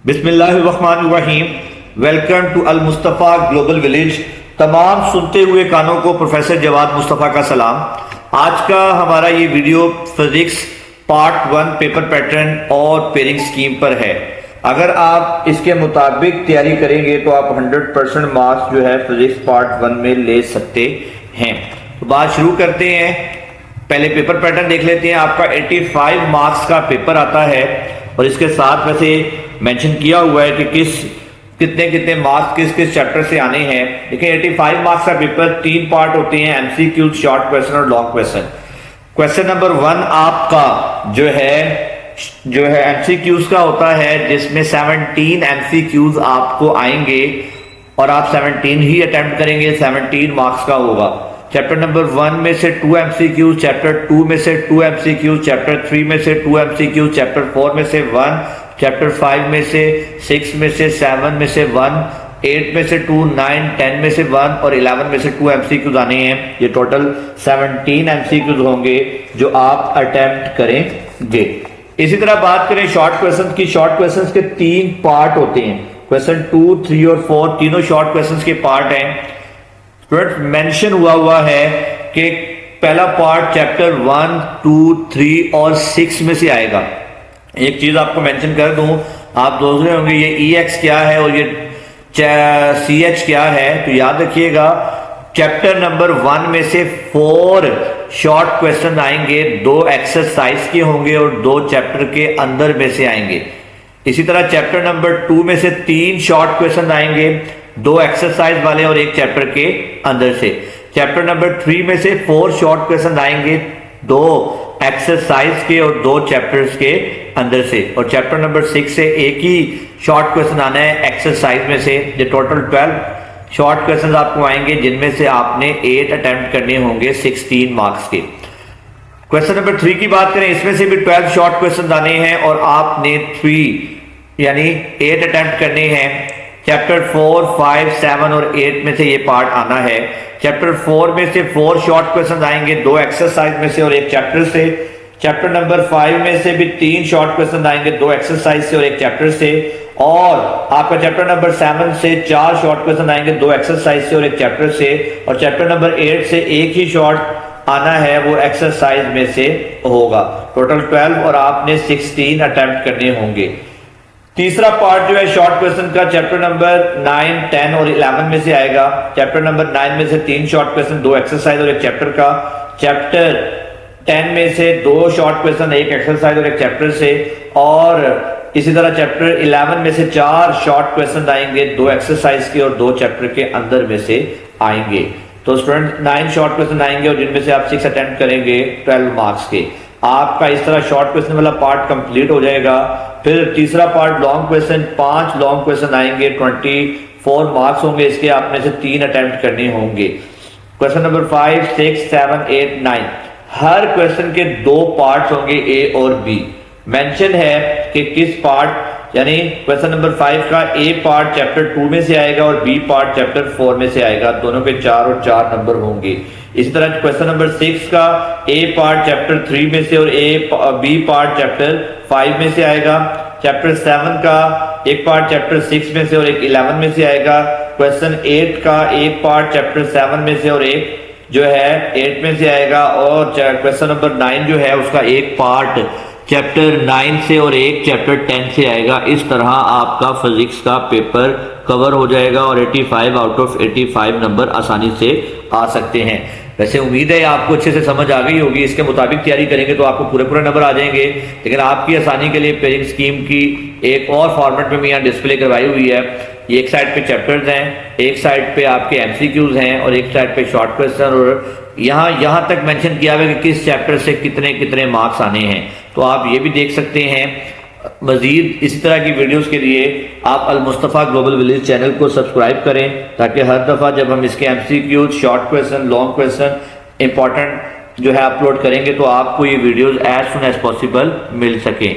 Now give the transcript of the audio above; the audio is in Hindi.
बिस्मिल्लाहिर्रहमानिर्रहीम। Welcome to Al Mustafa global village. तमाम सुनते हुए कानों को प्रोफेसर जवाद मुस्तफ़ा का सलाम। आज का हमारा ये video physics part 1 paper pattern और पेयरिंग स्कीम पर है। अगर आप इसके मुताबिक तैयारी करेंगे तो आप 100% मार्क्स जो है फिजिक्स पार्ट 1 में ले सकते हैं। तो बात शुरू करते हैं। पहले पेपर पैटर्न देख लेते हैं। आपका 85 मार्क्स का पेपर आता है और इसके साथ वैसे मेंशन किया हुआ है कि कितने मार्क्स किस किस चैप्टर से आने हैं। देखिए 85 मार्क्स का पेपर 3 पार्ट होते हैं, एमसीक्यू, शॉर्ट क्वेश्चन और लॉन्ग क्वेश्चन। क्वेश्चन नंबर 1 आपका जो है एमसीक्यूज का होता है, जिसमें 17 एमसीक्यूज आपको आएंगे और आप 17 ही अटेम्प्ट करेंगे, 17 मार्क्स का होगा। चैप्टर नंबर 1 में से 2 एमसीक्यू, चैप्टर 2 में से 2 एमसीक्यू, चैप्टर 3 में से 2 एमसीक्यू, चैप्टर 4 में से 1, चैप्टर 5 में से 6 में से 7 में से 1, 8 में से 2, 9, 10 में से 1 और 11 में से 2 एमसीक्यूज आने हैं। ये टोटल 17 एमसीक्यूज होंगे जो आप अटेम्प्ट करेंगे। इसी तरह बात करें शॉर्ट क्वेश्चन की। शॉर्ट क्वेश्चन के 3 पार्ट होते हैं। क्वेश्चन 2, 3 और 4 तीनों शॉर्ट क्वेश्चन के पार्ट हैं। स्टूडेंट मेंशन हुआ है कि पहला पार्ट चैप्टर 1, 2, 3 और 6 में से आएगा। एक चीज आपको मेंशन कर दूं, आप सोच रहे होंगे ये EX क्या है और ये CH क्या है, तो याद रखिएगा चैप्टर नंबर 1 में से 4 शॉर्ट क्वेश्चन आएंगे, 2 एक्सरसाइज के होंगे और 2 चैप्टर के अंदर में से आएंगे। इसी तरह चैप्टर नंबर 2 में से 3 शॉर्ट क्वेश्चन आएंगे, 2 एक्सरसाइज वाले और 1 चैप्टर के अंदर से। चैप्टर नंबर 3 में से 4 शॉर्ट क्वेश्चन आएंगे, 2 एक्सरसाइज के और 2 चैप्टर्स के अंदर से। और चैप्टर नंबर 6 से एक ही शॉर्ट क्वेश्चन आना है एक्सरसाइज में से। ये टोटल 12 शॉर्ट क्वेश्चन आपको आएंगे, जिनमें से आपने 8 अटेम्प्ट करने होंगे 16 मार्क्स के। क्वेश्चन नंबर 3 की बात करें, इसमें से भी 12 शॉर्ट क्वेश्चन आने हैं और आपने 3 यानी 8 अटेम्प्ट करने हैं। चैप्टर 4, 5, 7 और 8 में से ये पार्ट आना है। चैप्टर 4 में से 4 शॉर्ट क्वेश्चन आएंगे, 2 एक्सरसाइज में से और 1 चैप्टर से। चैप्टर नंबर 5 में से भी 3 शॉर्ट क्वेश्चन आएंगे, 2 एक्सरसाइज से और 1 चैप्टर से। और आपका चैप्टर नंबर 7 से 4 शॉर्ट क्वेश्चन आएंगे, 2 एक्सरसाइज से और 1 चैप्टर से। और चैप्टर नंबर 8 से एक ही शॉर्ट आना है, वो एक्सरसाइज में से होगा। टोटल 12 और आपने 16 अटेम्प्ट करने होंगे। तीसरा पार्ट जो है शॉर्ट क्वेश्चन का चैप्टर नंबर 9, 10 और 11 में से आएगा। चैप्टर नंबर 9 में से 3 शॉर्ट क्वेश्चन, 2 एक्सरसाइज और 1 चैप्टर का। चैप्टर 10 में से 2 शॉर्ट क्वेश्चन, 1 एक्सरसाइज और 1 चैप्टर से। और इसी तरह चैप्टर 11 में से 4 शॉर्ट क्वेश्चन आएंगे, 2 एक्सरसाइज के और 2 चैप्टर के अंदर में से आएंगे। तो स्टूडेंट 9 शॉर्ट क्वेश्चन आएंगे और जिनमें से आप 6 अटेम्प्ट करेंगे 12 मार्क्स के। आपका इस तरह शॉर्ट क्वेश्चन वाला पार्ट कंप्लीट हो जाएगा। फिर तीसरा part long question, 5 long question आएंगे, 24 मार्क्स होंगे इसके, आपने से 3 अटेम्प्ट करने होंगे। क्वेश्चन नंबर 5, 6, 7, 8, 9 हर क्वेश्चन के 2 पार्ट्स होंगे, A और B। मेंशन है कि किस पार्ट, यानी क्वेश्चन नंबर 5 का A पार्ट चैप्टर 2 में से आएगा और B पार्ट चैप्टर 4 में से आएगा। दोनों के 4 और 4 नंबर होंगे। इसी तरह क्वेश्चन नंबर 6 का A पार्ट चैप्टर 3 में से और B पार्ट चैप्टर 5 में से आएगा। चैप्टर 7 का एक पार्ट चैप्टर 6 में से और एक 11 में से आएगा। क्वेश्चन 8 का एक पार्ट चैप्टर 7 में से और एक जो है 8 में से आएगा। और क्वेश्चन नंबर 9 जो है उसका एक पार्ट चैप्टर 9 से और एक चैप्टर 10 से आएगा। इस तरह आपका फिजिक्स का पेपर कवर हो जाएगा और 85 आउट ऑफ 85 नंबर आसानी से आ सकते हैं। वैसे उम्मीद है आपको अच्छे से समझ आ गई होगी। इसके मुताबिक तैयारी करेंगे तो आपको पूरे नंबर आ जाएंगे। लेकिन आपकी आसानी के लिए पेयरिंग स्कीम की एक और फॉर्मेट में यहाँ डिस्प्ले करवाई हुई है। एक साइड पे चैप्टर्स हैं, एक साइड पे आपके एमसीक्यूज हैं और एक साइड पे शॉर्ट क्वेश्चन। और यहाँ तक मेंशन किया हुआ है कि किस चैप्टर से कितने मार्क्स आने हैं, तो आप ये भी देख सकते हैं। मजीद इसी तरह की वीडियोस के लिए आप Al Mustafa global Village channel को सब्सक्राइब करें, ताकि हर दफ़ा जब हम इसके MCQs, short question, long question important जो है अपलोड करेंगे तो आपको ये videos as soon as possible मिल सकें।